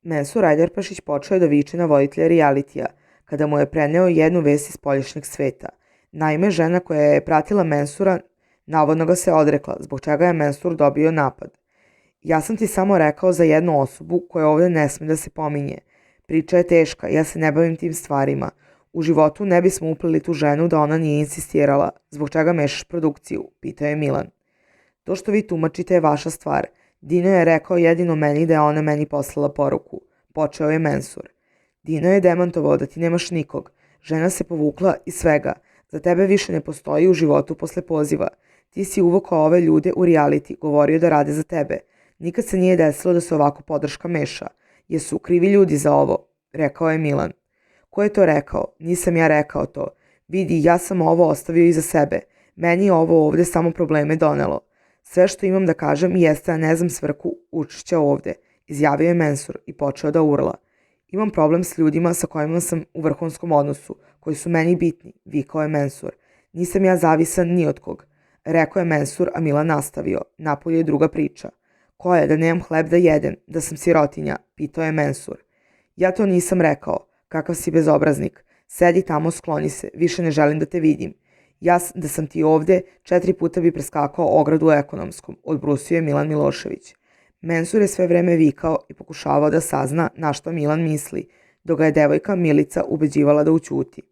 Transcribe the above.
Mensur Ajdarpašić počeo je da viče na voditelja realitija, kada mu je preneo jednu vest iz spoljašnjeg sveta. Naime, žena koja je pratila Mensura navodno ga se odrekla, zbog čega je Mensur dobio napad. Ja sam ti samo rekao za jednu osobu koja ovdje ne sme da se pominje. Priča je teška, ja se ne bavim tim stvarima. U životu ne bismo upleli tu ženu da ona nije insistirala. Zbog čega mešaš produkciju? Pitao je Milan. To što vi tumačite je vaša stvar. Dino je rekao jedino meni da je ona meni poslala poruku. Počeo je Mensur. Dino je demantovao da ti nemaš nikog. Žena se povukla iz svega. Za tebe više ne postoji u životu posle poziva. Ti si uvukao ove ljude u reality, govorio da rade za tebe. Nikad se nije desilo da se ovako podrška meša. Jesu krivi ljudi za ovo, rekao je Milan. Ko je to rekao? Nisam ja rekao to. Vidi, ja sam ovo ostavio iza sebe. Meni je ovo ovdje samo probleme donelo. Sve što imam da kažem jeste da ne znam svrhu učešća ovdje, izjavio je Mensur i počeo da urla. Imam problem s ljudima sa kojima sam u vrhunskom odnosu, koji su meni bitni, vikao je Mensur. Nisam ja zavisan ni od kog, rekao je Mensur, a Milan nastavio. Napolje je druga priča. Koja, da nemam hleb da jedem, da sam sirotinja, pitao je Mensur. Ja to nisam rekao, kakav si bezobraznik. Sedi tamo, skloni se, više ne želim da te vidim. Ja da sam ti ovdje, 4 puta bi preskakao ogradu u Ekonomskom, odbrusio je Milan Milošević. Mensur je sve vreme vikao i pokušavao da sazna na što Milan misli, dok ga je devojka Milica ubeđivala da ućuti.